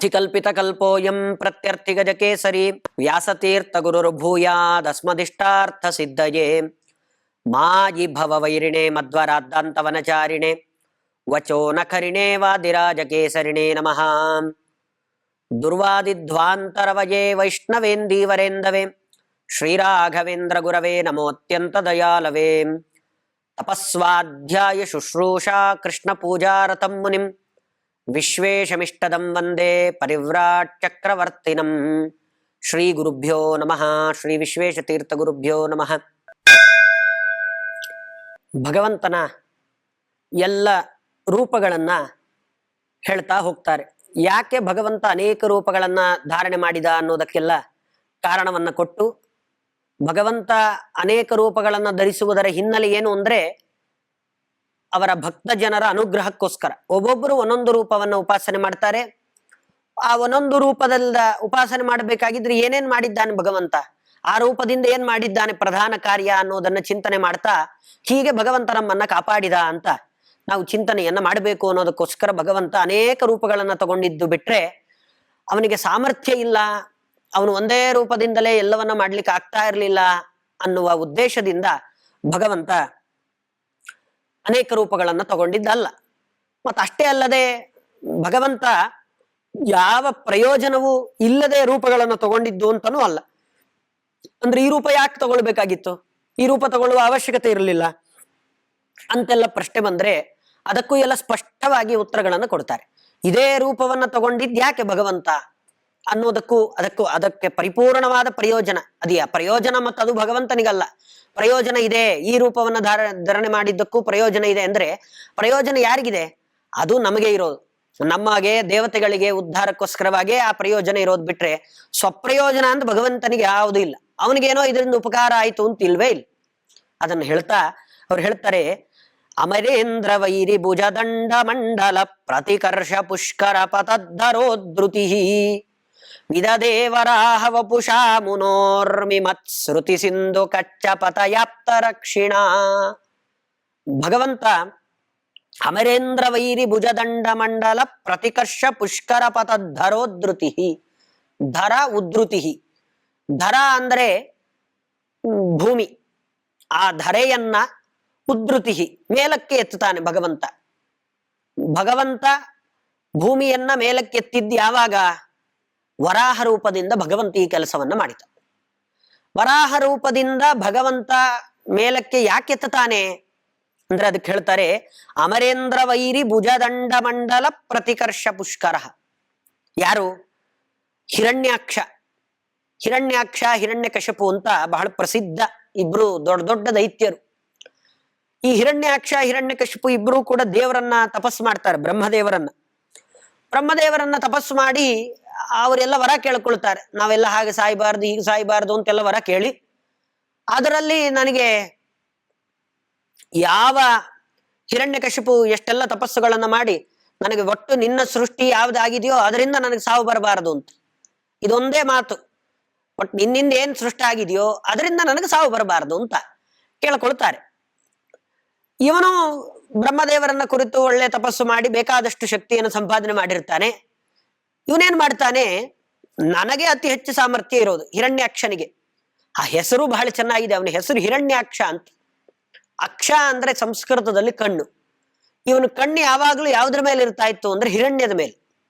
ಅರ್ಥಿಕಲ್ಪಿತಕಲ್ಪೋಯಂ ಪ್ರತ್ಯರ್ಥಿಗಜಕೇಸರಿ ವ್ಯಾಸತೀರ್ಥಗುರುರ್ಭೂಯಾದಸ್ಮದಿಷ್ಟಾರ್ಥಸಿದ್ಧಯೇ ಮಾಯಿ ಭವವೈರಿಣೆ ಮಧ್ವರಾದ್ದಾಂತವನಚಾರಿಣೆ ವಚೋ ನಖರಿಣೆ ವಾದಿರಾಜಕೇಸರಿಣೆ ನಮಃ. ದುರ್ವಾದಿಧ್ವಾಂತರವಯೇ ವೈಷ್ಣವೇಂದೀವರೇಂದವೇ ಶ್ರೀರಾಘವೇಂದ್ರ ಗುರವೇ ನಮೋತ್ಯಂತ ದಯಾಲವೇ. ತಪಸ್ವಾಧ್ಯಾಯ ಶುಶ್ರೂಷಾ ಕೃಷ್ಣ ಪೂಜಾರತಂ ಮುನಿಂ ವಿಶ್ವೇಶಮಿಷ್ಟದಂ ವಂದೇ ಪರಿವ್ರಾಟ್ ಚಕ್ರವರ್ತಿನಂ. ಶ್ರೀ ಗುರುಭ್ಯೋ ನಮಃ. ಶ್ರೀ ವಿಶ್ವೇಶತೀರ್ಥ ಗುರುಭ್ಯೋ ನಮಃ. ಭಗವಂತನ ಎಲ್ಲ ರೂಪಗಳನ್ನ ಹೇಳ್ತಾ ಹೋಗ್ತಾರೆ. ಯಾಕೆ ಭಗವಂತ ಅನೇಕ ರೂಪಗಳನ್ನ ಧಾರಣೆ ಮಾಡಿದ ಅನ್ನೋದಕ್ಕೆಲ್ಲ ಕಾರಣವನ್ನ ಕೊಟ್ಟು, ಭಗವಂತ ಅನೇಕ ರೂಪಗಳನ್ನ ಧರಿಸುವುದರ ಹಿನ್ನೆಲೆ ಏನು ಅಂದ್ರೆ ಅವರ ಭಕ್ತ ಜನರ ಅನುಗ್ರಹಕ್ಕೋಸ್ಕರ. ಒಬ್ಬೊಬ್ಬರು ಒಂದೊಂದು ರೂಪವನ್ನು ಉಪಾಸನೆ ಮಾಡ್ತಾರೆ. ಆ ಒಂದೊಂದು ರೂಪದಿಂದ ಉಪಾಸನೆ ಮಾಡಬೇಕಾಗಿದ್ರೆ ಏನೇನ್ ಮಾಡಿದ್ದಾನೆ ಭಗವಂತ, ಆ ರೂಪದಿಂದ ಏನ್ ಮಾಡಿದ್ದಾನೆ ಪ್ರಧಾನ ಕಾರ್ಯ ಅನ್ನೋದನ್ನ ಚಿಂತನೆ ಮಾಡ್ತಾ, ಹೀಗೆ ಭಗವಂತ ನಮ್ಮನ್ನ ಕಾಪಾಡಿದ ಅಂತ ನಾವು ಚಿಂತನೆಯನ್ನ ಮಾಡಬೇಕು ಅನ್ನೋದಕ್ಕೋಸ್ಕರ ಭಗವಂತ ಅನೇಕ ರೂಪಗಳನ್ನ ತಗೊಂಡಿದ್ದು ಬಿಟ್ರೆ ಅವನಿಗೆ ಸಾಮರ್ಥ್ಯ ಇಲ್ಲ, ಅವನು ಒಂದೇ ರೂಪದಿಂದಲೇ ಎಲ್ಲವನ್ನ ಮಾಡ್ಲಿಕ್ಕೆ ಆಗ್ತಾ ಇರಲಿಲ್ಲ ಅನ್ನುವ ಉದ್ದೇಶದಿಂದ ಭಗವಂತ ಅನೇಕ ರೂಪಗಳನ್ನ ತಗೊಂಡಿದ್ದಲ್ಲ. ಅಷ್ಟೇ ಅಲ್ಲದೆ ಭಗವಂತ ಯಾವ ಪ್ರಯೋಜನವೂ ಇಲ್ಲದೆ ರೂಪಗಳನ್ನು ತಗೊಂಡಿದ್ದು ಅಂತನೂ ಅಲ್ಲ. ಅಂದ್ರೆ ಈ ರೂಪ ಯಾಕೆ ತಗೊಳ್ಬೇಕಾಗಿತ್ತು, ಈ ರೂಪ ತಗೊಳ್ಳುವ ಅವಶ್ಯಕತೆ ಇರಲಿಲ್ಲ ಅಂತೆಲ್ಲ ಪ್ರಶ್ನೆ ಬಂದ್ರೆ ಅದಕ್ಕೂ ಎಲ್ಲ ಸ್ಪಷ್ಟವಾಗಿ ಉತ್ತರಗಳನ್ನು ಕೊಡ್ತಾರೆ. ಇದೇ ರೂಪವನ್ನ ತಗೊಂಡಿದ್ ಯಾಕೆ ಭಗವಂತ ಅನ್ನೋದಕ್ಕೂ ಅದಕ್ಕೆ ಪರಿಪೂರ್ಣವಾದ ಪ್ರಯೋಜನ ಅದೆಯಾ. ಪ್ರಯೋಜನ ಮತ್ತು ಅದು ಭಗವಂತನಿಗಲ್ಲ, ಪ್ರಯೋಜನ ಇದೆ. ಈ ರೂಪವನ್ನ ಧಾರಣೆ ಮಾಡಿದ್ದಕ್ಕೂ ಪ್ರಯೋಜನ ಇದೆ ಅಂದ್ರೆ ಪ್ರಯೋಜನ ಯಾರಿಗಿದೆ? ಅದು ನಮಗೆ ಇರೋದು. ನಮಗೆ ದೇವತೆಗಳಿಗೆ ಉದ್ಧಾರಕ್ಕೋಸ್ಕರವಾಗೇ ಆ ಪ್ರಯೋಜನ ಇರೋದು ಬಿಟ್ರೆ ಸ್ವಪ್ರಯೋಜನ ಅಂತ ಭಗವಂತನಿಗೆ ಯಾವುದೂ ಇಲ್ಲ. ಅವನಿಗೇನೋ ಇದರಿಂದ ಉಪಕಾರ ಆಯ್ತು ಅಂತ ಇಲ್ವೇ ಇಲ್ಲ. ಅದನ್ನು ಹೇಳ್ತಾ ಅವ್ರು ಹೇಳ್ತಾರೆ, ಅಮರೇಂದ್ರ ವೈರಿ ಭುಜದಂಡ ಮಂಡಲ ಪ್ರತಿಕರ್ಷ ಪುಷ್ಕರ ಪತದ್ಧರೋದ್ರುತಿ ವಿದದೇವರಾಹ ವಪುಷಾ ಮುನೋರ್ಮಿಮತ್ಸೃತಿ ಸಿಂಧು ಕಚ್ಚ ಪತಯಾಪ್ತ ರಕ್ಷಿಣ. ಭಗವಂತ ಅಮರೇಂದ್ರ ವೈರಿ ಭುಜದಂಡ ಮಂಡಲ ಪ್ರತಿಕರ್ಷ ಪುಷ್ಕರ ಪತದ್ಧರೋದ್ರುತಿ. ಧರ ಉದ್ರುತಿ. ಧರ ಅಂದ್ರೆ ಭೂಮಿ, ಆ ಧರೆಯನ್ನ ಉದ್ರುತಿ ಮೇಲಕ್ಕೆ ಎತ್ತುತ್ತಾನೆ ಭಗವಂತ. ಭಗವಂತ ಭೂಮಿಯನ್ನ ಮೇಲಕ್ಕೆ ಎತ್ತಿದ್ದು ಯಾವಾಗ? ವರಾಹ ರೂಪದಿಂದ ಭಗವಂತ ಈ ಕೆಲಸವನ್ನ ಮಾಡಿದ. ವರಾಹ ರೂಪದಿಂದ ಭಗವಂತ ಮೇಲಕ್ಕೆ ಯಾಕೆ ಎತ್ತುತ್ತಾನೆ ಅಂದ್ರೆ ಅದಕ್ಕೆ ಹೇಳ್ತಾರೆ, ಅಮರೇಂದ್ರ ವೈರಿ ಭುಜದಂಡ ಮಂಡಲ ಪ್ರತಿಕರ್ಷ ಪುಷ್ಕರ. ಯಾರು? ಹಿರಣ್ಯಾಕ್ಷ. ಹಿರಣ್ಯಾಕ್ಷ ಹಿರಣ್ಯಕಶಿಪು ಅಂತ ಬಹಳ ಪ್ರಸಿದ್ಧ ಇಬ್ರು ದೊಡ್ಡ ದೊಡ್ಡ ದೈತ್ಯರು. ಈ ಹಿರಣ್ಯಾಕ್ಷ ಹಿರಣ್ಯಕಶಿಪು ಇಬ್ರು ಕೂಡ ದೇವರನ್ನ ತಪಸ್ಸು ಮಾಡ್ತಾರೆ, ಬ್ರಹ್ಮದೇವರನ್ನ ತಪಸ್ಸು ಮಾಡಿ ಅವರೆಲ್ಲ ವರ ಕೇಳ್ಕೊಳ್ತಾರೆ. ನಾವೆಲ್ಲ ಹಾಗೆ ಸಾಯ್ಬಾರ್ದು, ಹೀಗೆ ಸಾಯ್ಬಾರ್ದು ಅಂತೆಲ್ಲ ವರ ಕೇಳಿ, ಅದರಲ್ಲಿ ನನಗೆ ಯಾವ ಹಿರಣ್ಯಕಶಿಪು ಎಷ್ಟೆಲ್ಲ ತಪಸ್ಸುಗಳನ್ನ ಮಾಡಿ ನನಗೆ ಒಟ್ಟು ನಿನ್ನ ಸೃಷ್ಟಿ ಯಾವ್ದಾಗಿದೆಯೋ ಅದರಿಂದ ನನಗೆ ಸಾವು ಬರಬಾರದು ಅಂತ, ಇದೊಂದೇ ಮಾತು, ಒಟ್ಟು ನಿನ್ನಿಂದ ಏನ್ ಸೃಷ್ಟಿ ಆಗಿದೆಯೋ ಅದರಿಂದ ನನಗೆ ಸಾವು ಬರಬಾರದು ಅಂತ ಕೇಳ್ಕೊಳ್ತಾರೆ. ಇವನು ಬ್ರಹ್ಮದೇವರನ್ನ ಕುರಿತು ಒಳ್ಳೆ ತಪಸ್ಸು ಮಾಡಿ ಬೇಕಾದಷ್ಟು ಶಕ್ತಿಯನ್ನು ಸಂಪಾದನೆ ಮಾಡಿರ್ತಾನೆ. ಇವನೇನ್ ಮಾಡ್ತಾನೆ, ನನಗೆ ಅತಿ ಹೆಚ್ಚು ಸಾಮರ್ಥ್ಯ ಇರೋದು ಹಿರಣ್ಯಾಕ್ಷನಿಗೆ. ಆ ಹೆಸರು ಬಹಳ ಚೆನ್ನಾಗಿದೆ, ಅವನ ಹೆಸರು ಹಿರಣ್ಯಾಕ್ಷ ಅಂತ. ಅಕ್ಷ ಅಂದ್ರೆ ಸಂಸ್ಕೃತದಲ್ಲಿ ಕಣ್ಣು. ಇವನು ಕಣ್ಣು ಯಾವಾಗ್ಲೂ ಯಾವ್ದ್ರ ಮೇಲೆ ಇರ್ತಾ ಇತ್ತು ಅಂದ್ರೆ ಹಿರಣ್ಯದ ಮೇಲೆ,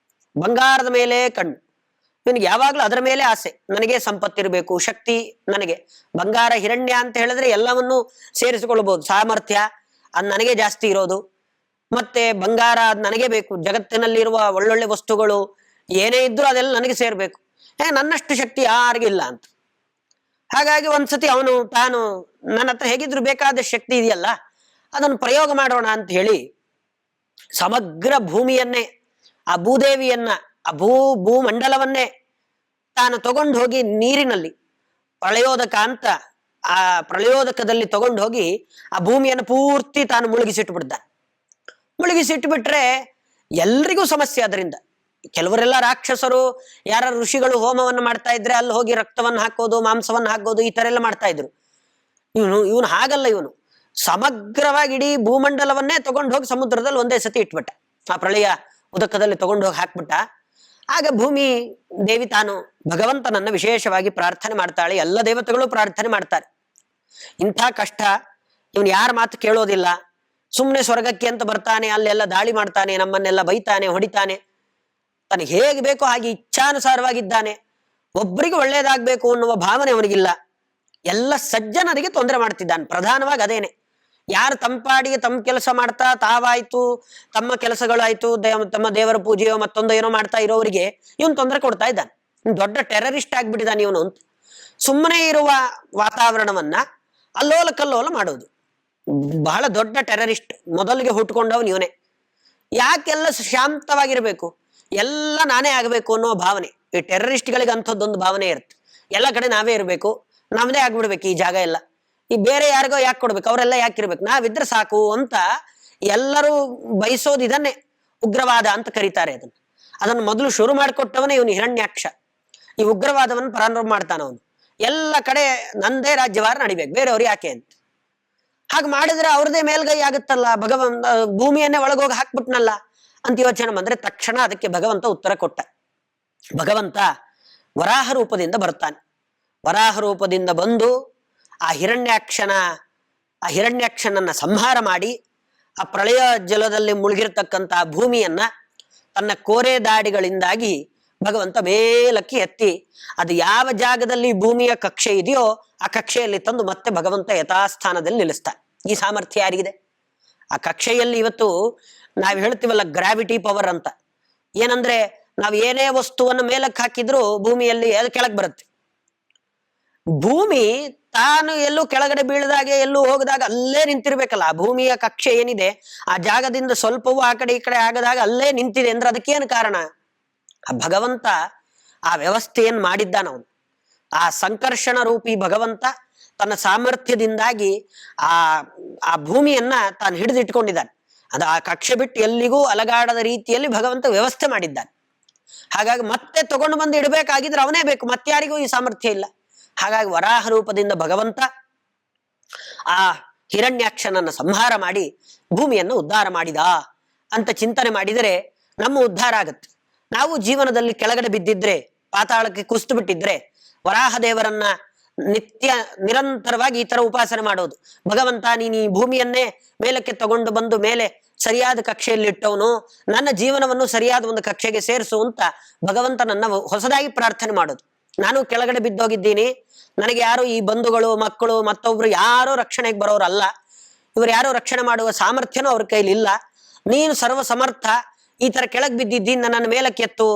ಬಂಗಾರದ ಮೇಲೆ ಕಣ್ಣು. ಇವನಿಗೆ ಯಾವಾಗ್ಲೂ ಅದರ ಮೇಲೆ ಆಸೆ, ನನಗೆ ಸಂಪತ್ತಿರ್ಬೇಕು, ಶಕ್ತಿ ನನಗೆ. ಬಂಗಾರ ಹಿರಣ್ಯ ಅಂತ ಹೇಳಿದ್ರೆ ಎಲ್ಲವನ್ನೂ ಸೇರಿಸಿಕೊಳ್ಬಹುದು, ಸಾಮರ್ಥ್ಯ ಅದ್ ನನಗೆ ಜಾಸ್ತಿ ಇರೋದು, ಮತ್ತೆ ಬಂಗಾರ ಅದ್ ನನಗೆ ಬೇಕು, ಜಗತ್ತಿನಲ್ಲಿರುವ ಒಳ್ಳೊಳ್ಳೆ ವಸ್ತುಗಳು ಏನೇ ಇದ್ರು ಅದೆಲ್ಲ ನನಗೆ ಸೇರ್ಬೇಕು, ನನ್ನಷ್ಟು ಶಕ್ತಿ ಯಾರಿಗಿಲ್ಲ ಅಂತ. ಹಾಗಾಗಿ ಒಂದ್ಸತಿ ಅವನು ತಾನು ನನ್ನ ಹತ್ರ ಹೇಗಿದ್ರು ಬೇಕಾದ ಶಕ್ತಿ ಇದೆಯಲ್ಲ ಅದನ್ನು ಪ್ರಯೋಗ ಮಾಡೋಣ ಅಂತ ಹೇಳಿ ಸಮಗ್ರ ಭೂಮಿಯನ್ನೇ, ಆ ಭೂದೇವಿಯನ್ನ, ಆ ಭೂಮಂಡಲವನ್ನೇ ತಾನು ತಗೊಂಡು ಹೋಗಿ ನೀರಿನಲ್ಲಿ ಪ್ರಳಯೋದಕ ಅಂತ ಆ ಪ್ರಳಯೋದಕದಲ್ಲಿ ತಗೊಂಡು ಹೋಗಿ ಆ ಭೂಮಿಯನ್ನು ಪೂರ್ತಿ ತಾನು ಮುಳುಗಿಸಿಟ್ಬಿಡ್ದ. ಮುಳುಗಿಸಿಟ್ಬಿಟ್ರೆ ಎಲ್ರಿಗೂ ಸಮಸ್ಯೆ ಅದರಿಂದ. ಕೆಲವರೆಲ್ಲ ರಾಕ್ಷಸರು, ಯಾರ ಋಷಿಗಳು ಹೋಮವನ್ನು ಮಾಡ್ತಾ ಇದ್ರೆ ಅಲ್ಲಿ ಹೋಗಿ ರಕ್ತವನ್ನು ಹಾಕೋದು, ಮಾಂಸವನ್ನು ಹಾಕೋದು, ಈ ತರ ಎಲ್ಲ ಮಾಡ್ತಾ ಇದ್ರು. ಇವನು ಹಾಗಲ್ಲ, ಇವನು ಸಮಗ್ರವಾಗಿ ಇಡೀ ಭೂಮಂಡಲವನ್ನೇ ತಗೊಂಡು ಹೋಗಿ ಸಮುದ್ರದಲ್ಲಿ ಒಂದೇ ಸತಿ ಇಟ್ಬಿಟ್ಟ. ಆ ಪ್ರಳಯ ಉದಕದಲ್ಲಿ ತಗೊಂಡು ಹೋಗಿ ಹಾಕ್ಬಿಟ್ಟ. ಆಗ ಭೂಮಿ ದೇವಿ ತಾನು ಭಗವಂತನನ್ನ ವಿಶೇಷವಾಗಿ ಪ್ರಾರ್ಥನೆ ಮಾಡ್ತಾಳೆ. ಎಲ್ಲ ದೇವತೆಗಳು ಪ್ರಾರ್ಥನೆ ಮಾಡ್ತಾರೆ. ಇಂಥ ಕಷ್ಟ, ಇವನ್ ಯಾರ ಮಾತು ಕೇಳೋದಿಲ್ಲ, ಸುಮ್ಮನೆ ಸ್ವರ್ಗಕ್ಕೆ ಅಂತ ಬರ್ತಾನೆ, ಅಲ್ಲೆಲ್ಲ ದಾಳಿ ಮಾಡ್ತಾನೆ, ನಮ್ಮನ್ನೆಲ್ಲ ಬೈತಾನೆ, ಹೊಡಿತಾನೆ, ತನಗೆ ಹೇಗೆ ಬೇಕೋ ಹಾಗೆ ಇಚ್ಛಾನುಸಾರವಾಗಿದ್ದಾನೆ, ಒಬ್ಬರಿಗೆ ಒಳ್ಳೇದಾಗ್ಬೇಕು ಅನ್ನುವ ಭಾವನೆ ಅವನಿಗಿಲ್ಲ, ಎಲ್ಲ ಸಜ್ಜನರಿಗೆ ತೊಂದರೆ ಮಾಡ್ತಿದ್ದಾನೆ. ಪ್ರಧಾನವಾಗಿ ಅದೇನೆ. ಯಾರು ತಂಪಾಡಿಗೆ ತಮ್ಮ ಕೆಲಸ ಮಾಡ್ತಾ ತಾವಾಯ್ತು, ತಮ್ಮ ಕೆಲಸಗಳಾಯ್ತು, ತಮ್ಮ ದೇವರ ಪೂಜೆಯೋ ಮತ್ತೊಂದು ಏನೋ ಮಾಡ್ತಾ ಇರೋರಿಗೆ ಇವನ್ ತೊಂದರೆ ಕೊಡ್ತಾ ಇದ್ದಾನೆ. ದೊಡ್ಡ ಟೆರರಿಸ್ಟ್ ಆಗ್ಬಿಟ್ಟಿದ್ದಾನೆ ಇವನು ಅಂತ. ಸುಮ್ಮನೆ ಇರುವ ವಾತಾವರಣವನ್ನ ಅಲ್ಲೋಲ ಕಲ್ಲೋಲ ಮಾಡೋದು. ಬಹಳ ದೊಡ್ಡ ಟೆರರಿಸ್ಟ್. ಮೊದಲಿಗೆ ಹುಟ್ಕೊಂಡವನು ಇವನೇ. ಯಾಕೆಲ್ಲ ಶಾಂತವಾಗಿರ್ಬೇಕು, ಎಲ್ಲ ನಾನೇ ಆಗ್ಬೇಕು ಅನ್ನೋ ಭಾವನೆ. ಈ ಟೆರರಿಸ್ಟ್ಗಳಿಗೆ ಅಂಥದ್ದೊಂದು ಭಾವನೆ ಇರುತ್ತೆ. ಎಲ್ಲ ಕಡೆ ನಾವೇ ಇರಬೇಕು, ನಮ್ದೇ ಆಗ್ಬಿಡ್ಬೇಕು ಈ ಜಾಗ ಎಲ್ಲ, ಈ ಬೇರೆ ಯಾರಿಗೋ ಯಾಕೆ ಕೊಡ್ಬೇಕು, ಅವರೆಲ್ಲ ಯಾಕಿರ್ಬೇಕು, ನಾವಿದ್ರೆ ಸಾಕು ಅಂತ ಎಲ್ಲರೂ ಬಯಸೋದು. ಇದನ್ನೇ ಉಗ್ರವಾದ ಅಂತ ಕರೀತಾರೆ. ಅದನ್ನು ಮೊದಲು ಶುರು ಮಾಡಿಕೊಟ್ಟವನೇ ಇವನು ಹಿರಣ್ಯಾಕ್ಷ. ಈ ಉಗ್ರವಾದವನ್ನು ಪ್ರಾರಂಭ ಮಾಡ್ತಾನ ಅವನು. ಎಲ್ಲ ಕಡೆ ನಂದೇ ರಾಜ್ಯವಾರ ನಡಿಬೇಕು, ಬೇರೆಯವ್ರು ಯಾಕೆ ಅಂತ. ಹಾಗೆ ಮಾಡಿದ್ರೆ ಅವ್ರದೇ ಮೇಲ್ಗೈ ಆಗುತ್ತಲ್ಲ, ಭೂಮಿಯನ್ನೇ ಒಳಗೋಗಿ ಹಾಕ್ಬಿಟ್ನಲ್ಲ ಅಂತ ಯೋಚನೆ ಬಂದ್ರೆ ತಕ್ಷಣ ಅದಕ್ಕೆ ಭಗವಂತ ಉತ್ತರ ಕೊಟ್ಟ. ಭಗವಂತ ವರಾಹ ರೂಪದಿಂದ ಬರ್ತಾನೆ. ವರಾಹ ರೂಪದಿಂದ ಬಂದು ಆ ಹಿರಣ್ಯಾಕ್ಷನನ್ನ ಸಂಹಾರ ಮಾಡಿ ಆ ಪ್ರಳಯ ಜಲದಲ್ಲಿ ಮುಳುಗಿರ್ತಕ್ಕಂತಹ ಭೂಮಿಯನ್ನ ತನ್ನ ಕೋರೆ ದಾಡಿಗಳಿಂದಾಗಿ ಭಗವಂತ ಮೇಲಕ್ಕೆ ಎತ್ತಿ, ಅದು ಯಾವ ಜಾಗದಲ್ಲಿ ಭೂಮಿಯ ಕಕ್ಷೆ ಇದೆಯೋ ಆ ಕಕ್ಷೆಯಲ್ಲಿ ತಂದು ಮತ್ತೆ ಭಗವಂತ ಯಥಾಸ್ಥಾನದಲ್ಲಿ ನಿಲ್ಲಿಸ್ತಾನೆ. ಈ ಸಾಮರ್ಥ್ಯ ಯಾರಿಗಿದೆ? ಆ ಕಕ್ಷೆಯಲ್ಲಿ ಇವತ್ತು ನಾವು ಹೇಳ್ತೀವಲ್ಲ ಗ್ರಾವಿಟಿ ಪವರ್ ಅಂತ. ಏನಂದ್ರೆ ನಾವು ಏನೇ ವಸ್ತುವನ್ನು ಮೇಲಕ್ಕೆ ಹಾಕಿದ್ರು ಭೂಮಿಯಲ್ಲಿ ಕೆಳಗೆ ಬರುತ್ತೆ. ಭೂಮಿ ತಾನು ಎಲ್ಲೂ ಕೆಳಗಡೆ ಬೀಳದಾಗೆ ಎಲ್ಲೂ ಹೋಗದಾಗ ಅಲ್ಲೇ ನಿಂತಿರ್ಬೇಕಲ್ಲ. ಆ ಭೂಮಿಯ ಕಕ್ಷೆ ಏನಿದೆ ಆ ಜಾಗದಿಂದ ಸ್ವಲ್ಪವೂ ಆ ಕಡೆ ಈ ಕಡೆ ಆಗದಾಗ ಅಲ್ಲೇ ನಿಂತಿದೆ ಅಂದ್ರೆ ಅದಕ್ಕೇನು ಕಾರಣ? ಆ ಭಗವಂತ ಆ ವ್ಯವಸ್ಥೆಯನ್ನು ಮಾಡಿದ್ದಾನವನು. ಆ ಸಂಕರ್ಷಣ ರೂಪಿ ಭಗವಂತ ತನ್ನ ಸಾಮರ್ಥ್ಯದಿಂದಾಗಿ ಆ ಭೂಮಿಯನ್ನ ತಾನು ಹಿಡಿದಿಟ್ಕೊಂಡಿದ್ದಾನೆ. ಅದು ಆ ಕಕ್ಷೆ ಬಿಟ್ಟು ಎಲ್ಲಿಗೂ ಅಲಗಾಡದ ರೀತಿಯಲ್ಲಿ ಭಗವಂತ ವ್ಯವಸ್ಥೆ ಮಾಡಿದ್ದಾನೆ. ಹಾಗಾಗಿ ಮತ್ತೆ ತಗೊಂಡು ಬಂದು ಇಡಬೇಕಾಗಿದ್ರೆ ಅವನೇ ಬೇಕು, ಮತ್ತಾರಿಗೂ ಈ ಸಾಮರ್ಥ್ಯ ಇಲ್ಲ. ಹಾಗಾಗಿ ವರಾಹ ರೂಪದಿಂದ ಭಗವಂತ ಆ ಹಿರಣ್ಯಾಕ್ಷನನ್ನ ಸಂಹಾರ ಮಾಡಿ ಭೂಮಿಯನ್ನು ಉದ್ಧಾರ ಮಾಡಿದ ಅಂತ ಚಿಂತನೆ ಮಾಡಿದರೆ ನಮ್ಮ ಉದ್ಧಾರ ಆಗತ್ತೆ. ನಾವು ಜೀವನದಲ್ಲಿ ಕೆಳಗಡೆ ಬಿದ್ದಿದ್ರೆ, ಪಾತಾಳಕ್ಕೆ ಕುಸಿದು ಬಿಟ್ಟಿದ್ರೆ, ವರಾಹ ದೇವರನ್ನ ನಿರಂತರವಾಗಿ ಈ ತರ ಉಪಾಸನೆ ಮಾಡೋದು. ಭಗವಂತ ನೀನು ಈ ಭೂಮಿಯನ್ನೇ ಮೇಲಕ್ಕೆ ತಗೊಂಡು ಬಂದು ಮೇಲೆ ಸರಿಯಾದ ಕಕ್ಷೆಯಲ್ಲಿಟ್ಟವನು, ನನ್ನ ಜೀವನವನ್ನು ಸರಿಯಾದ ಒಂದು ಕಕ್ಷೆಗೆ ಸೇರಿಸು ಅಂತ ಭಗವಂತನನ್ನ ಹೊಸದಾಗಿ ಪ್ರಾರ್ಥನೆ ಮಾಡೋದು. ನಾನು ಕೆಳಗಡೆ ಬಿದ್ದೋಗಿದ್ದೀನಿ, ನನಗೆ ಯಾರು ಈ ಬಂಧುಗಳು ಮಕ್ಕಳು ಮತ್ತೊಬ್ರು ಯಾರೋ ರಕ್ಷಣೆಗೆ ಬರೋರಲ್ಲ, ಇವರು ಯಾರೋ ರಕ್ಷಣೆ ಮಾಡುವ ಸಾಮರ್ಥ್ಯನೂ ಅವ್ರ ಕೈಲಿ ಇಲ್ಲ, ನೀನು ಸರ್ವ ಸಮರ್ಥ, ಈ ತರ ಕೆಳಗೆ ಬಿದ್ದಿದ್ದೀನಿ, ನನ್ನ ಮೇಲಕ್ಕೆ ಎತ್ತು,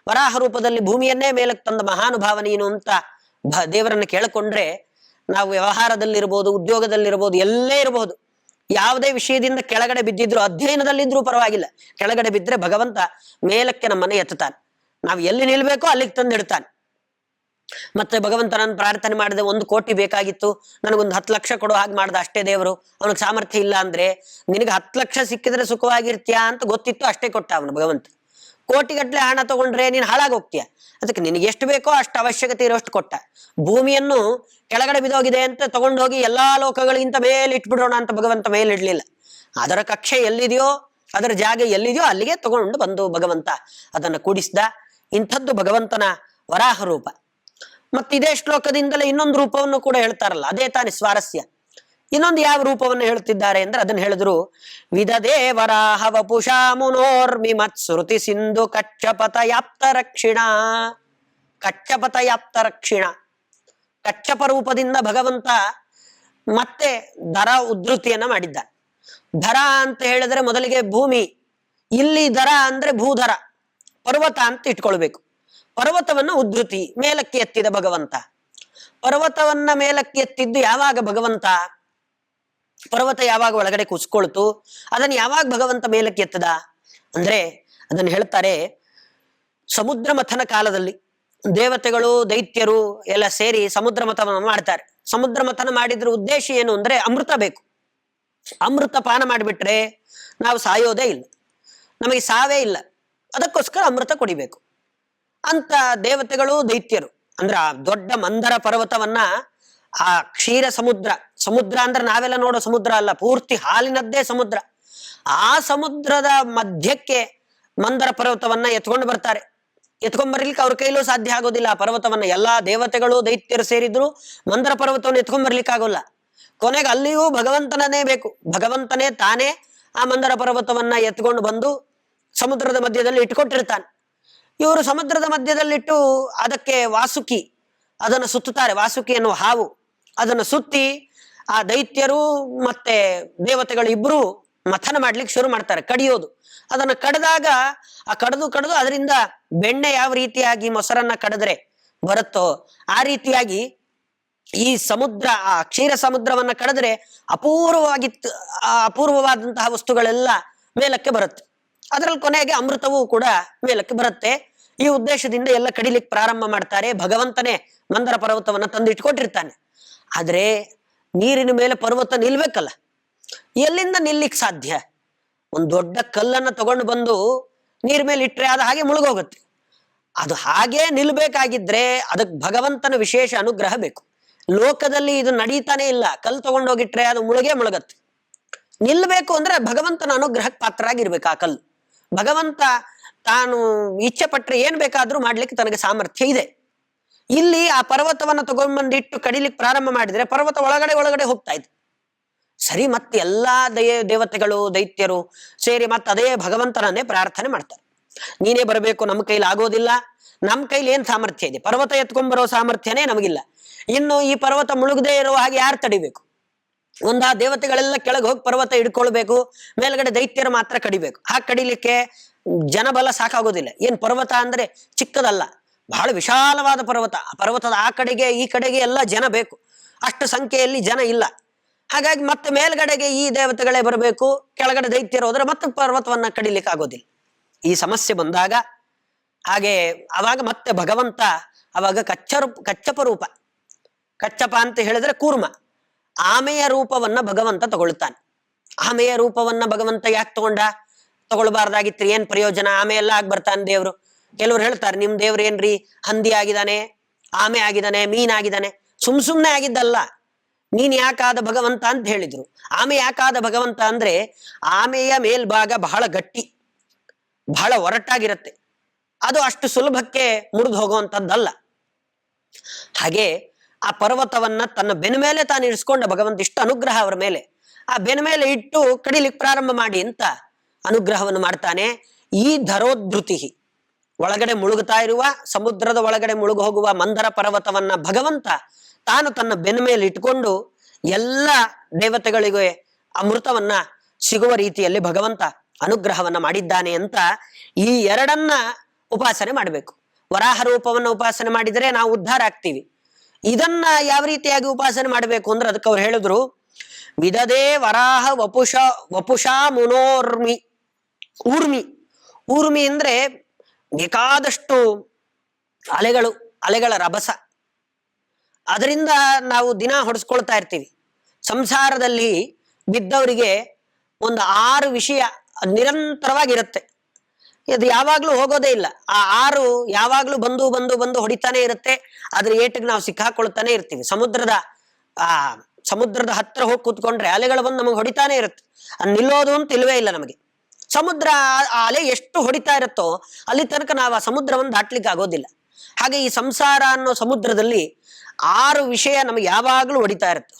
ವರಾಹ ರೂಪದಲ್ಲಿ ಭೂಮಿಯನ್ನೇ ಮೇಲಕ್ಕೆ ತಂದ ಮಹಾನುಭಾವ ನೀನು ಅಂತ ದೇವರನ್ನ ಕೇಳಿಕೊಂಡ್ರೆ ನಾವು ವ್ಯವಹಾರದಲ್ಲಿರ್ಬೋದು, ಉದ್ಯೋಗದಲ್ಲಿರ್ಬೋದು, ಎಲ್ಲೇ ಇರಬಹುದು, ಯಾವುದೇ ವಿಷಯದಿಂದ ಕೆಳಗಡೆ ಬಿದ್ದಿದ್ರು, ಅಧ್ಯಯನದಲ್ಲಿದ್ರೂ ಪರವಾಗಿಲ್ಲ, ಕೆಳಗಡೆ ಬಿದ್ದರೆ ಭಗವಂತ ಮೇಲಕ್ಕೆ ನಮ್ಮನ್ನ ಎತ್ತುತ್ತಾನೆ. ನಾವು ಎಲ್ಲಿ ನಿಲ್ಬೇಕೋ ಅಲ್ಲಿಗೆ ತಂದಿಡ್ತಾನೆ. ಮತ್ತೆ ಭಗವಂತನನ್ನು ಪ್ರಾರ್ಥನೆ ಮಾಡಿದೆ, 1 ಕೋಟಿ ಬೇಕಾಗಿತ್ತು, ನನಗೊಂದು 10 ಲಕ್ಷ ಕೊಡೋ ಹಾಗೆ ಮಾಡ್ದ ಅಷ್ಟೇ ದೇವರು. ಅವನಿಗೆ ಸಾಮರ್ಥ್ಯ ಇಲ್ಲ ಅಂದ್ರೆ, ನಿನಗೆ 10 ಲಕ್ಷ ಸಿಕ್ಕಿದ್ರೆ ಸುಖವಾಗಿರ್ತೀಯಾ ಅಂತ ಗೊತ್ತಿತ್ತು, ಅಷ್ಟೇ ಕೊಟ್ಟ ಅವನು ಭಗವಂತ. ಕೋಟಿಗಟ್ಟಲೆ ಹಣ ತಗೊಂಡ್ರೆ ನೀನು ಹಾಳಾಗೋಗ್ತೀಯ, ಅದಕ್ಕೆ ನಿನಗೆ ಎಷ್ಟು ಬೇಕೋ ಅಷ್ಟು ಅವಶ್ಯಕತೆ ಇರೋಷ್ಟು ಕೊಟ್ಟ. ಭೂಮಿಯನ್ನು ಕೆಳಗಡೆ ಬಿದ್ದೋಗಿದೆ ಅಂತ ತಗೊಂಡೋಗಿ ಎಲ್ಲಾ ಲೋಕಗಳಿಗಿಂತ ಮೇಲೆ ಇಟ್ಬಿಡೋಣ ಅಂತ ಭಗವಂತ ಮೇಲೆ ಇಡ್ಲಿಲ್ಲ. ಅದರ ಕಕ್ಷೆ ಎಲ್ಲಿದೆಯೋ, ಅದರ ಜಾಗ ಎಲ್ಲಿದೆಯೋ ಅಲ್ಲಿಗೆ ತಗೊಂಡು ಬಂದು ಭಗವಂತ ಅದನ್ನು ಕೂಡಿಸಿದ. ಇಂಥದ್ದು ಭಗವಂತನ ವರಾಹ ರೂಪ. ಮತ್ತೆ ಇದೇ ಶ್ಲೋಕದಿಂದಲೇ ಇನ್ನೊಂದು ರೂಪವನ್ನು ಕೂಡ ಹೇಳ್ತಾರಲ್ಲ, ಅದೇ ತಾನೇ ಸ್ವಾರಸ್ಯ. ಇನ್ನೊಂದು ಯಾವ ರೂಪವನ್ನು ಹೇಳ್ತಿದ್ದಾರೆ ಅಂದ್ರೆ ಅದನ್ನ ಹೇಳಿದ್ರು, ವಿದದೇ ವರಾಹ ವಪುಷಾ ಮುನೋರ್ಮಿ ಮತ್ಸೃತಿ ಸಿಂಧು ಕಚ್ಚಪತಯಾಪ್ತ ರಕ್ಷಿಣ. ಕಚ್ಚಪತಯಾಪ್ತ ರಕ್ಷಿಣ, ಕಚ್ಚಪ ರೂಪದಿಂದ ಭಗವಂತ ಮತ್ತೆ ದರ ಉದ್ಧೃತಿಯನ್ನ ಮಾಡಿದ್ದ. ಧರ ಅಂತ ಹೇಳಿದ್ರೆ ಮೊದಲಿಗೆ ಭೂಮಿ, ಇಲ್ಲಿ ದರ ಅಂದ್ರೆ ಭೂಧರ, ಪರ್ವತ ಅಂತ ಇಟ್ಕೊಳ್ಬೇಕು. ಪರ್ವತವನ್ನ ಉದ್ಧೃತಿ ಮೇಲಕ್ಕೆ ಎತ್ತಿದ ಭಗವಂತ. ಪರ್ವತವನ್ನ ಮೇಲಕ್ಕೆ ಎತ್ತಿದ್ದು ಯಾವಾಗ ಭಗವಂತ? ಪರ್ವತ ಯಾವಾಗ ಒಳಗಡೆ ಕುಸ್ಕೊಳ್ತು, ಅದನ್ನು ಯಾವಾಗ ಭಗವಂತ ಮೇಲಕ್ಕೆ ಎತ್ತದ ಅಂದ್ರೆ ಅದನ್ನು ಹೇಳ್ತಾರೆ, ಸಮುದ್ರ ಮಥನ ಕಾಲದಲ್ಲಿ ದೇವತೆಗಳು ದೈತ್ಯರು ಎಲ್ಲ ಸೇರಿ ಸಮುದ್ರ ಮಥನ ಮಾಡ್ತಾರೆ. ಸಮುದ್ರ ಮಥನ ಮಾಡಿದ್ರ ಉದ್ದೇಶ ಏನು ಅಂದ್ರೆ ಅಮೃತ ಬೇಕು. ಅಮೃತ ಪಾನ ಮಾಡಿಬಿಟ್ರೆ ನಾವು ಸಾಯೋದೇ ಇಲ್ಲ, ನಮಗೆ ಸಾವೇ ಇಲ್ಲ, ಅದಕ್ಕೋಸ್ಕರ ಅಮೃತ ಕುಡಿಬೇಕು ಅಂತ ದೇವತೆಗಳು ದೈತ್ಯರು ಅಂದ್ರ ಆ ದೊಡ್ಡ ಮಂದರ ಪರ್ವತವನ್ನ, ಆ ಕ್ಷೀರ ಸಮುದ್ರ, ಸಮುದ್ರ ಅಂದ್ರೆ ನಾವೆಲ್ಲ ನೋಡೋ ಸಮುದ್ರ ಅಲ್ಲ, ಪೂರ್ತಿ ಹಾಲಿನದ್ದೇ ಸಮುದ್ರ, ಆ ಸಮುದ್ರದ ಮಧ್ಯಕ್ಕೆ ಮಂದರ ಪರ್ವತವನ್ನ ಎತ್ಕೊಂಡು ಬರ್ತಾರೆ. ಎತ್ಕೊಂಡ್ಬರ್ಲಿಕ್ಕೆ ಅವ್ರ ಕೈಲೂ ಸಾಧ್ಯ ಆಗೋದಿಲ್ಲ. ಆ ಪರ್ವತವನ್ನ ಎಲ್ಲಾ ದೇವತೆಗಳು ದೈತ್ಯರು ಸೇರಿದ್ರು ಮಂದರ ಪರ್ವತವನ್ನು ಎತ್ಕೊಂಡ್ಬರ್ಲಿಕ್ಕೆ ಆಗೋಲ್ಲ. ಕೊನೆಗೆ ಅಲ್ಲಿಯೂ ಭಗವಂತನೇ ಬೇಕು. ಭಗವಂತನೇ ತಾನೇ ಆ ಮಂದರ ಪರ್ವತವನ್ನ ಎತ್ಕೊಂಡು ಬಂದು ಸಮುದ್ರದ ಮಧ್ಯದಲ್ಲಿ ಇಟ್ಕೊಟ್ಟಿರ್ತಾನೆ. ಇವರು ಸಮುದ್ರದ ಮಧ್ಯದಲ್ಲಿಟ್ಟು ಅದಕ್ಕೆ ವಾಸುಕಿ ಅದನ್ನು ಸುತ್ತುತ್ತಾರೆ. ವಾಸುಕಿ ಎನ್ನುವ ಹಾವು ಅದನ್ನು ಸುತ್ತಿ ಆ ದೈತ್ಯರು ಮತ್ತೆ ದೇವತೆಗಳು ಇಬ್ರು ಮಥನ ಮಾಡ್ಲಿಕ್ಕೆ ಶುರು ಮಾಡ್ತಾರೆ, ಕಡಿಯೋದು. ಅದನ್ನು ಕಡ್ದಾಗ ಆ ಕಡ್ದು ಅದರಿಂದ ಬೆಣ್ಣೆ ಯಾವ ರೀತಿಯಾಗಿ ಮೊಸರನ್ನ ಕಡಿದ್ರೆ ಬರುತ್ತೋ ಆ ರೀತಿಯಾಗಿ ಈ ಸಮುದ್ರ, ಆ ಕ್ಷೀರ ಸಮುದ್ರವನ್ನ ಕಡಿದ್ರೆ ಅಪೂರ್ವವಾದಂತಹ ವಸ್ತುಗಳೆಲ್ಲ ಮೇಲಕ್ಕೆ ಬರುತ್ತೆ. ಅದರಲ್ಲಿ ಕೊನೆಗೆ ಅಮೃತವೂ ಕೂಡ ಮೇಲಕ್ಕೆ ಬರುತ್ತೆ. ಈ ಉದ್ದೇಶದಿಂದ ಎಲ್ಲ ಕಡಿಲಿಕ್ಕೆ ಪ್ರಾರಂಭ ಮಾಡ್ತಾರೆ. ಭಗವಂತನೇ ಮಂದರ ಪರ್ವತವನ್ನ ತಂದಿಟ್ಕೊಟ್ಟಿರ್ತಾನೆ. ಆದ್ರೆ ನೀರಿನ ಮೇಲೆ ಪರ್ವತ ನಿಲ್ಬೇಕಲ್ಲ, ಎಲ್ಲಿಂದ ನಿಲ್ಲಿಕ್ ಸಾಧ್ಯ? ಒಂದು ದೊಡ್ಡ ಕಲ್ಲನ್ನ ತಗೊಂಡು ಬಂದು ನೀರ್ ಮೇಲೆ ಇಟ್ರೆ ಅದು ಹಾಗೆ ಮುಳುಗೋಗುತ್ತೆ. ಅದು ಹಾಗೆ ನಿಲ್ಬೇಕಾಗಿದ್ರೆ ಅದಕ್ಕೆ ಭಗವಂತನ ವಿಶೇಷ ಅನುಗ್ರಹ ಬೇಕು. ಲೋಕದಲ್ಲಿ ಇದು ನಡೀತಾನೆ ಇಲ್ಲ. ಕಲ್ಲು ತಗೊಂಡೋಗಿಟ್ರೆ ಅದು ಮುಳುಗತ್ತೆ. ನಿಲ್ಬೇಕು ಅಂದ್ರೆ ಭಗವಂತನ ಅನುಗ್ರಹಕ್ಕೆ ಪಾತ್ರರಾಗಿರ್ಬೇಕು ಆ ಕಲ್ಲು. ಭಗವಂತ ತಾನು ಇಚ್ಛೆ ಪಟ್ರೆ ಏನ್ ಬೇಕಾದ್ರೂ ಮಾಡ್ಲಿಕ್ಕೆ ತನಗೆ ಸಾಮರ್ಥ್ಯ ಇದೆ. ಇಲ್ಲಿ ಆ ಪರ್ವತವನ್ನ ತಗೊಂಡ್ಬಂದಿಟ್ಟು ಕಡಿಲಿಕ್ಕೆ ಪ್ರಾರಂಭ ಮಾಡಿದ್ರೆ ಪರ್ವತ ಒಳಗಡೆ ಹೋಗ್ತಾ ಇದೆ. ಸರಿ, ಮತ್ತೆ ಎಲ್ಲಾ ದೇವತೆಗಳು ದೈತ್ಯರು ಸೇರಿ ಮತ್ತೆ ಅದೇ ಭಗವಂತನನ್ನೇ ಪ್ರಾರ್ಥನೆ ಮಾಡ್ತಾರೆ. ನೀನೇ ಬರಬೇಕು, ನಮ್ಮ ಕೈಲಿ ಆಗೋದಿಲ್ಲ. ನಮ್ಮ ಕೈಲಿ ಏನ್ ಸಾಮರ್ಥ್ಯ ಇದೆ? ಪರ್ವತ ಎತ್ಕೊಂಡ್ಬರೋ ಸಾಮರ್ಥ್ಯನೇ ನಮಗಿಲ್ಲ. ಇನ್ನು ಈ ಪರ್ವತ ಮುಳುಗದೆ ಇರುವ ಹಾಗೆ ಯಾರು ತಡಿಬೇಕು? ಒಂದಾ ದೇವತೆಗಳೆಲ್ಲ ಕೆಳಗೆ ಹೋಗಿ ಪರ್ವತ ಹಿಡ್ಕೊಳ್ಬೇಕು, ಮೇಲ್ಗಡೆ ದೈತ್ಯರು ಮಾತ್ರ ಕಡಿಬೇಕು. ಹಾಗೆ ಕಡಿಲಿಕ್ಕೆ ಜನಬಲ ಸಾಕಾಗೋದಿಲ್ಲ. ಏನ್ ಪರ್ವತ ಅಂದ್ರೆ ಚಿಕ್ಕದಲ್ಲ, ಬಹಳ ವಿಶಾಲವಾದ ಪರ್ವತ. ಆ ಪರ್ವತದ ಆ ಕಡೆಗೆ ಈ ಕಡೆಗೆ ಎಲ್ಲ ಜನ ಬೇಕು. ಅಷ್ಟು ಸಂಖ್ಯೆಯಲ್ಲಿ ಜನ ಇಲ್ಲ. ಹಾಗಾಗಿ ಮತ್ತೆ ಮೇಲ್ಗಡೆಗೆ ಈ ದೇವತೆಗಳೇ ಬರಬೇಕು, ಕೆಳಗಡೆ ದೈತ್ಯರು ಹೋದ್ರೆ ಮತ್ತೆ ಪರ್ವತವನ್ನ ಕಡಿಲಿಕ್ಕೆ ಆಗೋದಿಲ್ಲ. ಈ ಸಮಸ್ಯೆ ಬಂದಾಗ ಹಾಗೆ ಅವಾಗ ಮತ್ತೆ ಭಗವಂತ ಅವಾಗ ಕಚ್ಚಪ ರೂಪ, ಕಚ್ಚಪ ಅಂತ ಹೇಳಿದ್ರೆ ಕೂರ್ಮ, ಆಮೆಯ ರೂಪವನ್ನ ಭಗವಂತ ತಗೊಳ್ತಾನೆ. ಆಮೆಯ ರೂಪವನ್ನ ಭಗವಂತ ಯಾಕೆ ತಗೊಳ್ಬಾರ್ದಾಗಿತ್ರಿ? ಏನ್ ಪ್ರಯೋಜನ? ಆಮೆ ಎಲ್ಲ ಆಗಿ ಬರ್ತಾನೆ ದೇವ್ರು. ಕೆಲವ್ರು ಹೇಳ್ತಾರೆ, ನಿಮ್ ದೇವ್ರು ಏನ್ರಿ ಹಂದಿ ಆಗಿದಾನೆ, ಆಮೆ ಆಗಿದಾನೆ, ಮೀನಾಗಿದ್ದಾನೆ. ಸುಮ್ನೆ ಆಗಿದ್ದಲ್ಲ. ನೀನ್ ಯಾಕಾದ ಭಗವಂತ ಅಂತ ಹೇಳಿದ್ರು. ಆಮೆ ಯಾಕಾದ ಭಗವಂತ ಅಂದ್ರೆ ಆಮೆಯ ಮೇಲ್ಭಾಗ ಬಹಳ ಗಟ್ಟಿ, ಬಹಳ ಒರಟಾಗಿರತ್ತೆ. ಅದು ಅಷ್ಟು ಸುಲಭಕ್ಕೆ ಮುರಿದು ಹೋಗುವಂಥದ್ದಲ್ಲ. ಹಾಗೆ ಆ ಪರ್ವತವನ್ನ ತನ್ನ ಬೆನ್ನ ಮೇಲೆ ತಾನು ಇರಿಸ್ಕೊಂಡ ಭಗವಂತ. ಇಷ್ಟು ಅನುಗ್ರಹ ಅವರ ಮೇಲೆ. ಆ ಬೆನ್ನ ಮೇಲೆ ಇಟ್ಟು ಕಡಿಲಿಕ್ಕೆ ಪ್ರಾರಂಭ ಮಾಡಿ ಅಂತ ಅನುಗ್ರಹವನ್ನು ಮಾಡ್ತಾನೆ. ಈ ಧರೋದ್ಧೃತಿ, ಒಳಗಡೆ ಮುಳುಗುತ್ತಾ ಇರುವ ಸಮುದ್ರದ ಒಳಗಡೆ ಮುಳುಗು ಹೋಗುವ ಮಂದರ ಪರ್ವತವನ್ನ ಭಗವಂತ ತಾನು ತನ್ನ ಬೆನ್ನ ಮೇಲೆ ಇಟ್ಕೊಂಡು ಎಲ್ಲ ದೇವತೆಗಳಿಗೆ ಅಮೃತವನ್ನ ಸಿಗುವ ರೀತಿಯಲ್ಲಿ ಭಗವಂತ ಅನುಗ್ರಹವನ್ನ ಮಾಡಿದ್ದಾನೆ ಅಂತ ಈ ಎರಡನ್ನ ಉಪಾಸನೆ ಮಾಡಬೇಕು. ವರಾಹ ರೂಪವನ್ನ ಉಪಾಸನೆ ಮಾಡಿದರೆ ನಾವು ಉದ್ಧಾರ ಆಗ್ತೀವಿ. ಇದನ್ನ ಯಾವ ರೀತಿಯಾಗಿ ಉಪಾಸನೆ ಮಾಡಬೇಕು ಅಂದ್ರೆ ಅದಕ್ಕೆ ಅವ್ರು ಹೇಳಿದ್ರು, ವಿದದೇ ವರಾಹ ವಪುಷಾ ಮುನೋರ್ಮಿ. ಊರ್ಮಿ ಅಂದ್ರೆ ಬೇಕಾದಷ್ಟು ಅಲೆಗಳ ರಭಸ. ಅದರಿಂದ ನಾವು ದಿನ ಹೊಡೆಸ್ಕೊಳ್ತಾ ಇರ್ತೀವಿ. ಸಂಸಾರದಲ್ಲಿ ಬಿದ್ದವರಿಗೆ ಒಂದು 6 ವಿಷಯ ನಿರಂತರವಾಗಿರುತ್ತೆ. ಇದು ಯಾವಾಗ್ಲೂ ಹೋಗೋದೇ ಇಲ್ಲ. ಆ 6 ಯಾವಾಗ್ಲೂ ಬಂದು ಹೊಡಿತಾನೆ ಇರುತ್ತೆ. ಅದ್ರ ಏಟಿಗೆ ನಾವು ಸಿಕ್ಕಾಕೊಳ್ತಾನೆ ಇರ್ತೀವಿ. ಸಮುದ್ರದ ಹತ್ರ ಹೋಗಿ ಕೂತ್ಕೊಂಡ್ರೆ ಅಲೆಗಳು ಬಂದು ನಮಗೆ ಹೊಡಿತಾನೆ ಇರುತ್ತೆ. ನಿಲ್ಲೋದು ಅಂತ ಇಲ್ವೇ ಇಲ್ಲ ನಮಗೆ. ಸಮುದ್ರ ಆ ಅಲೆ ಎಷ್ಟು ಹೊಡಿತಾ ಇರುತ್ತೋ ಅಲ್ಲಿ ತನಕ ನಾವು ಆ ಸಮುದ್ರವನ್ನು ದಾಟ್ಲಿಕ್ಕೆ ಆಗೋದಿಲ್ಲ. ಹಾಗೆ ಈ ಸಂಸಾರ ಅನ್ನೋ ಸಮುದ್ರದಲ್ಲಿ 6 ವಿಷಯ ನಮಗೆ ಯಾವಾಗ್ಲೂ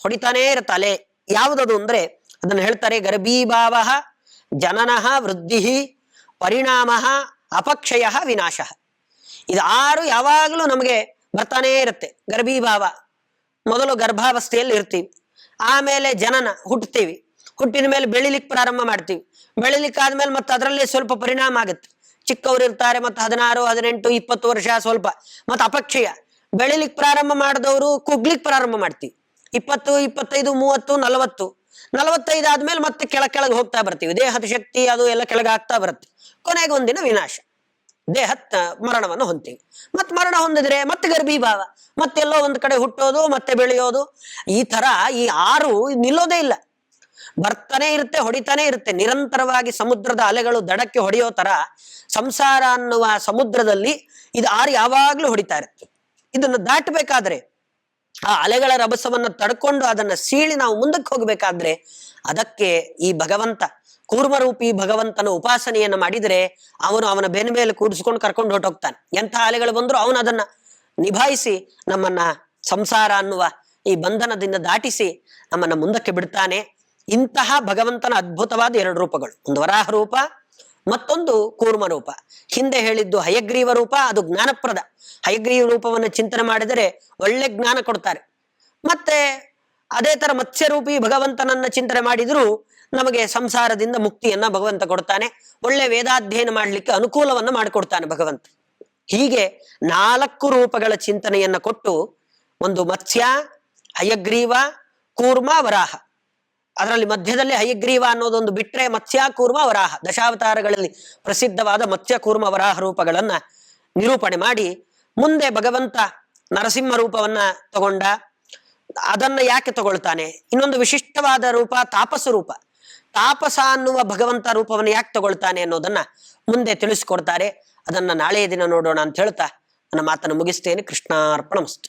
ಹೊಡಿತಾನೇ ಇರುತ್ತೆ ಅಲೆ. ಯಾವುದದು ಅಂದ್ರೆ ಅದನ್ನ ಹೇಳ್ತಾರೆ, ಗರ್ಭೀಭಾವ, ಜನನಃ, ವೃದ್ಧಿ, ಪರಿಣಾಮ, ಅಪಕ್ಷಯ, ವಿನಾಶ. ಇದು 6 ಯಾವಾಗ್ಲೂ ನಮಗೆ ಬರ್ತಾನೇ ಇರುತ್ತೆ. ಗರ್ಭೀಭಾವ, ಮೊದಲು ಗರ್ಭಾವಸ್ಥೆಯಲ್ಲಿ ಇರ್ತೀವಿ. ಆಮೇಲೆ ಜನನ, ಹುಟ್ಟುತ್ತೀವಿ. ಹುಟ್ಟಿದ ಮೇಲೆ ಬೆಳಿಲಿಕ್ಕೆ ಪ್ರಾರಂಭ ಮಾಡ್ತೀವಿ. ಬೆಳಿಲಿಕ್ಕಾದ್ಮೇಲೆ ಮತ್ತೆ ಅದರಲ್ಲೇ ಸ್ವಲ್ಪ ಪರಿಣಾಮ ಆಗುತ್ತೆ. ಚಿಕ್ಕವರು ಇರ್ತಾರೆ, ಮತ್ತೆ 16, 18, 20 ವರ್ಷ ಸ್ವಲ್ಪ. ಮತ್ತೆ ಅಪಕ್ಷಯ, ಬೆಳಿಲಿಕ್ಕೆ ಪ್ರಾರಂಭ ಮಾಡಿದವರು ಕುಗ್ಲಿಕ್ಕೆ ಪ್ರಾರಂಭ ಮಾಡ್ತೀವಿ. 20, 25, 30, 40, 45 ಆದ್ಮೇಲೆ ಮತ್ತೆ ಕೆಳಗೆ ಹೋಗ್ತಾ ಬರ್ತೀವಿ. ದೇಹದ ಶಕ್ತಿ ಅದು ಎಲ್ಲ ಕೆಳಗೆ ಆಗ್ತಾ ಬರುತ್ತೆ. ಕೊನೆಗೆ ಒಂದಿನ ವಿನಾಶ, ದೇಹ ಮರಣವನ್ನು ಹೊಂತೀವಿ. ಮತ್ತೆ ಮರಣ ಹೊಂದಿದ್ರೆ ಮತ್ತೆ ಗರ್ಭೀಭಾವ, ಮತ್ತೆಲ್ಲೋ ಒಂದ್ ಕಡೆ ಹುಟ್ಟೋದು, ಮತ್ತೆ ಬೆಳೆಯೋದು. ಈ ತರ ಈ 6 ನಿಲ್ಲೋದೇ ಇಲ್ಲ, ಬರ್ತಾನೆ ಇರುತ್ತೆ, ಹೊಡಿತಾನೆ ಇರುತ್ತೆ. ನಿರಂತರವಾಗಿ ಸಮುದ್ರದ ಅಲೆಗಳು ದಡಕ್ಕೆ ಹೊಡೆಯೋ ತರ ಸಂಸಾರ ಅನ್ನುವ ಸಮುದ್ರದಲ್ಲಿ ಇದು 6 ಯಾವಾಗ್ಲೂ ಹೊಡಿತಾ ಇರುತ್ತೆ. ಇದನ್ನು ದಾಟಬೇಕಾದ್ರೆ, ಆ ಅಲೆಗಳ ರಭಸವನ್ನ ತಡ್ಕೊಂಡು ಅದನ್ನ ಸೀಳಿ ನಾವು ಮುಂದಕ್ಕೆ ಹೋಗ್ಬೇಕಾದ್ರೆ ಅದಕ್ಕೆ ಈ ಭಗವಂತ ಕೂರ್ಮರೂಪಿ ಭಗವಂತನ ಉಪಾಸನೆಯನ್ನ ಮಾಡಿದರೆ ಅವನು ಅವನ ಬೆನ್ನ ಮೇಲೆ ಕೂಡಿಸ್ಕೊಂಡು ಕರ್ಕೊಂಡು ಹೊರಟೋಗ್ತಾನೆ. ಎಂಥ ಅಲೆಗಳು ಬಂದ್ರು ಅವನು ಅದನ್ನ ನಿಭಾಯಿಸಿ ನಮ್ಮನ್ನ ಸಂಸಾರ ಅನ್ನುವ ಈ ಬಂಧನದಿಂದ ದಾಟಿಸಿ ನಮ್ಮನ್ನ ಮುಂದಕ್ಕೆ ಬಿಡ್ತಾನೆ. ಇಂತಹ ಭಗವಂತನ ಅದ್ಭುತವಾದ ಎರಡು ರೂಪಗಳು, ಒಂದು ವರಾಹ ರೂಪ, ಮತ್ತೊಂದು ಕೂರ್ಮ ರೂಪ. ಹಿಂದೆ ಹೇಳಿದ್ದು ಹಯಗ್ರೀವ ರೂಪ, ಅದು ಜ್ಞಾನಪ್ರದ. ಹಯಗ್ರೀವ ರೂಪವನ್ನು ಚಿಂತನೆ ಮಾಡಿದರೆ ಒಳ್ಳೆ ಜ್ಞಾನ ಕೊಡ್ತಾರೆ. ಮತ್ತೆ ಅದೇ ತರ ಮತ್ಸ್ಯರೂಪಿ ಭಗವಂತನನ್ನ ಚಿಂತನೆ ಮಾಡಿದ್ರು ನಮಗೆ ಸಂಸಾರದಿಂದ ಮುಕ್ತಿಯನ್ನ ಭಗವಂತ ಕೊಡ್ತಾನೆ. ಒಳ್ಳೆ ವೇದಾಧ್ಯಯನ ಮಾಡ್ಲಿಕ್ಕೆ ಅನುಕೂಲವನ್ನ ಮಾಡಿಕೊಡ್ತಾನೆ ಭಗವಂತ. ಹೀಗೆ 4 ರೂಪಗಳ ಚಿಂತನೆಯನ್ನ ಕೊಟ್ಟು, ಒಂದು ಮತ್ಸ್ಯ, ಹಯಗ್ರೀವ, ಕೂರ್ಮ, ವರಾಹ. ಅದರಲ್ಲಿ ಮಧ್ಯದಲ್ಲಿ ಹಯಗ್ರೀವ ಅನ್ನೋದೊಂದು ಬಿಟ್ರೆ ಮತ್ಸ್ಯ, ಕೂರ್ಮ, ವರಾಹ ದಶಾವತಾರಗಳಲ್ಲಿ ಪ್ರಸಿದ್ಧವಾದ ಮತ್ಸ್ಯ, ಕೂರ್ಮ, ವರಾಹ ರೂಪಗಳನ್ನ ನಿರೂಪಣೆ ಮಾಡಿ, ಮುಂದೆ ಭಗವಂತ ನರಸಿಂಹ ರೂಪವನ್ನ ತಗೊಂಡ. ಅದನ್ನ ಯಾಕೆ ತಗೊಳ್ತಾನೆ? ಇನ್ನೊಂದು ವಿಶಿಷ್ಟವಾದ ರೂಪ ತಾಪಸ ರೂಪ. ತಾಪಸ ಅನ್ನುವ ಭಗವಂತ ರೂಪವನ್ನು ಯಾಕೆ ತಗೊಳ್ತಾನೆ ಅನ್ನೋದನ್ನ ಮುಂದೆ ತಿಳಿಸ್ಕೊಡ್ತಾರೆ. ಅದನ್ನ ನಾಳೆಯ ದಿನ ನೋಡೋಣ ಅಂತ ಹೇಳ್ತಾ ನನ್ನ ಮಾತನ್ನು ಮುಗಿಸ್ತೇನೆ. ಕೃಷ್ಣಾರ್ಪಣಮಸ್ತು.